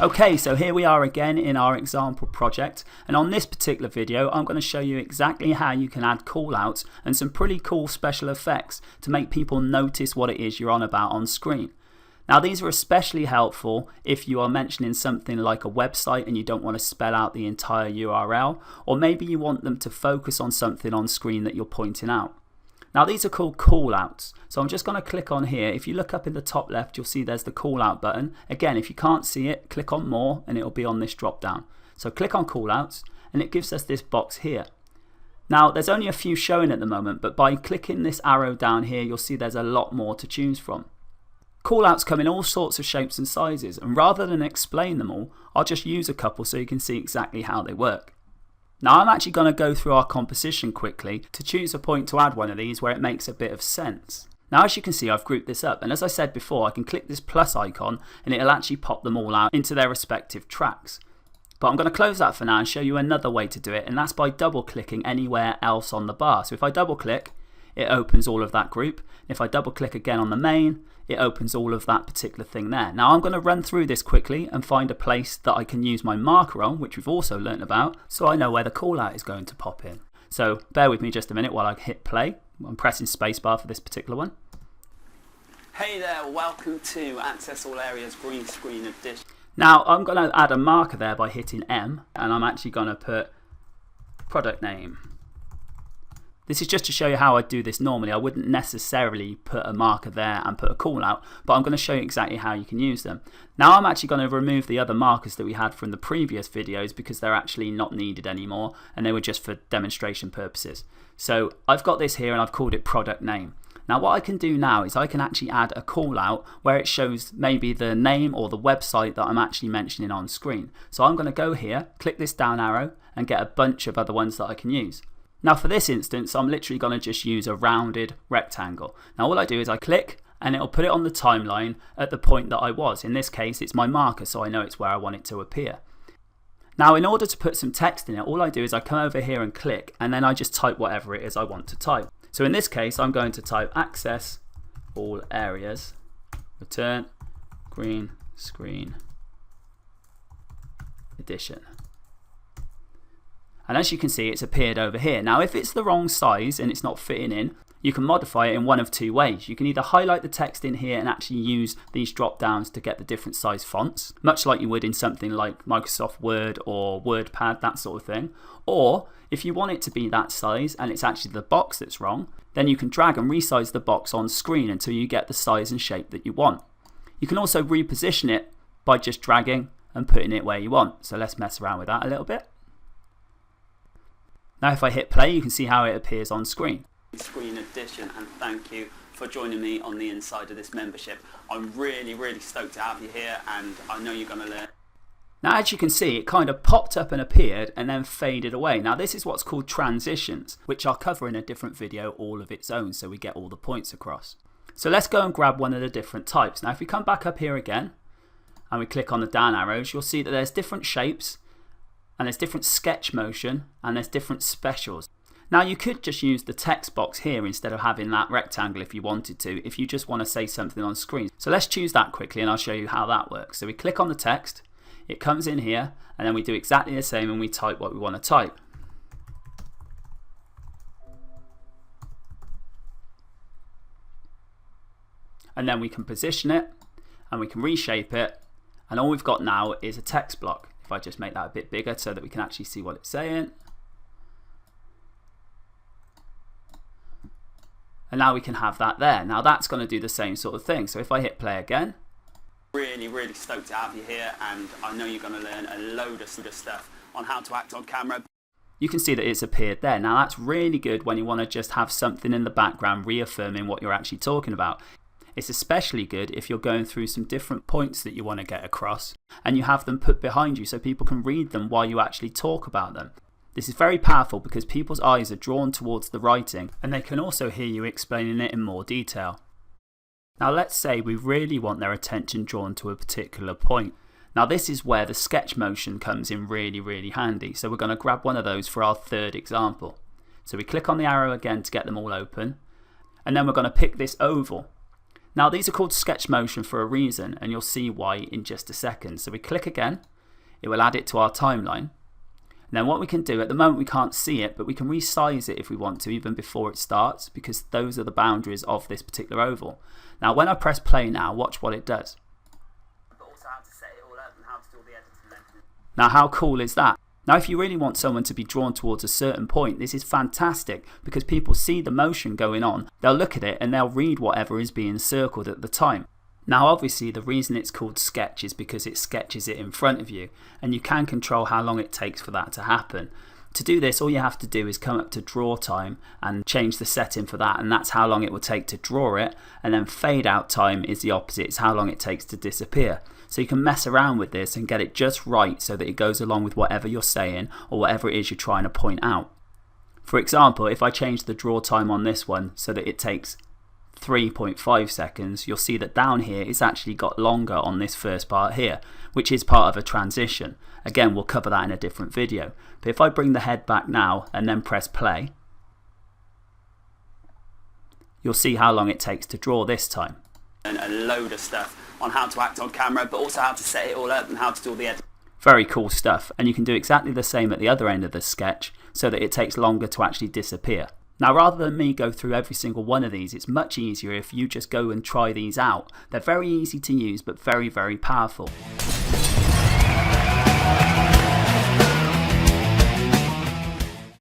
Okay, so here we are again in our example project, and on this particular video I'm going to show you exactly how you can add callouts and some pretty cool special effects to make people notice what it is you're on about on screen. Now these are especially helpful if you are mentioning something like a website and you don't want to spell out the entire URL, or maybe you want them to focus on something on screen that you're pointing out. Now these are called callouts, so I'm just going to click on here. If you look up in the top left, you'll see there's the callout button. Again, if you can't see it, click on more and it'll be on this drop down. So click on callouts and it gives us this box here. Now there's only a few showing at the moment, but by clicking this arrow down here you'll see there's a lot more to choose from. Callouts come in all sorts of shapes and sizes, and rather than explain them all, I'll just use a couple so you can see exactly how they work. Now I'm actually going to go through our composition quickly to choose a point to add one of these where it makes a bit of sense. Now as you can see, I've grouped this up, and as I said before, I can click this plus icon and it'll actually pop them all out into their respective tracks. But I'm going to close that for now and show you another way to do it, and that's by double clicking anywhere else on the bar. So if I double click, it opens all of that group. If I double click again on the main, it opens all of that particular thing there. Now I'm going to run through this quickly and find a place that I can use my marker on, which we've also learnt about, so I know where the callout is going to pop in. So bear with me just a minute while I hit play. I'm pressing spacebar for this particular one. Hey there, welcome to Access All Areas Green Screen Edition. Now I'm going to add a marker there by hitting M, and I'm actually going to put product name. This is just to show you how I do this normally. I wouldn't necessarily put a marker there and put a call out, but I'm going to show you exactly how you can use them. Now I'm actually going to remove the other markers that we had from the previous videos because they're actually not needed anymore and they were just for demonstration purposes. So I've got this here and I've called it product name. Now what I can do now is I can actually add a call out where it shows maybe the name or the website that I'm actually mentioning on screen. So I'm going to go here, click this down arrow and get a bunch of other ones that I can use. Now for this instance, I'm literally going to just use a rounded rectangle. Now all I do is I click and it'll put it on the timeline at the point that I was. In this case, it's my marker, so I know it's where I want it to appear. Now in order to put some text in it, all I do is I come over here and click, and then I just type whatever it is I want to type. So in this case, I'm going to type Access All Areas, Return Green Screen Edition. And as you can see, it's appeared over here. Now if it's the wrong size and it's not fitting in, you can modify it in one of two ways. You can either highlight the text in here and actually use these drop downs to get the different size fonts, much like you would in something like Microsoft Word or WordPad, that sort of thing. Or if you want it to be that size and it's actually the box that's wrong, then you can drag and resize the box on screen until you get the size and shape that you want. You can also reposition it by just dragging and putting it where you want. So let's mess around with that a little bit. Now if I hit play, you can see how it appears on screen. Screen Edition, and thank you for joining me on the inside of this membership. I'm really stoked to have you here, and I know you're going to learn. Now as you can see, it kind of popped up and appeared and then faded away. Now this is what's called transitions, which I'll cover in a different video all of its own so we get all the points across. So let's go and grab one of the different types. Now if we come back up here again and we click on the down arrows, you'll see that there's different shapes and there's different sketch motion and there's different specials. Now you could just use the text box here instead of having that rectangle if you wanted to, if you just want to say something on screen. So let's choose that quickly and I'll show you how that works. So we click on the text, it comes in here, and then we do exactly the same and we type what we want to type. And then we can position it and we can reshape it, and all we've got now is a text block. If I just make that a bit bigger so that we can actually see what it's saying. And now we can have that there. Now that's going to do the same sort of thing. So if I hit play again. Really stoked to have you here, and I know you're going to learn a load of stuff on how to act on camera. You can see that it's appeared there. Now that's really good when you want to just have something in the background reaffirming what you're actually talking about. It's especially good if you're going through some different points that you want to get across and you have them put behind you so people can read them while you actually talk about them. This is very powerful because people's eyes are drawn towards the writing and they can also hear you explaining it in more detail. Now let's say we really want their attention drawn to a particular point. Now this is where the sketch motion comes in really handy. So we're going to grab one of those for our third example. So we click on the arrow again to get them all open, and then we're going to pick this oval. Now these are called sketch motion for a reason, and you'll see why in just a second. So we click again, it will add it to our timeline. And then what we can do, at the moment we can't see it, but we can resize it if we want to even before it starts, because those are the boundaries of this particular oval. Now when I press play now, watch what it does. But also how to set it all up and how to do all the editing. Now how cool is that? Now if you really want someone to be drawn towards a certain point, this is fantastic because people see the motion going on, they'll look at it and they'll read whatever is being circled at the time. Now obviously the reason it's called sketch is because it sketches it in front of you, and you can control how long it takes for that to happen. To do this, all you have to do is come up to draw time and change the setting for that, and that's how long it will take to draw it. And then fade out time is the opposite, it's how long it takes to disappear. So you can mess around with this and get it just right so that it goes along with whatever you're saying or whatever it is you're trying to point out. For example, if I change the draw time on this one so that it takes 3.5 seconds, you'll see that down here it's actually got longer on this first part here, which is part of a transition. Again, we'll cover that in a different video. But if I bring the head back now and then press play, you'll see how long it takes to draw this time. And a load of stuff on how to act on camera, but also how to set it all up and how to do all the editing. Very cool stuff, and you can do exactly the same at the other end of the sketch so that it takes longer to actually disappear. Now rather than me go through every single one of these, it's much easier if you just go and try these out. They're very easy to use but very, very powerful.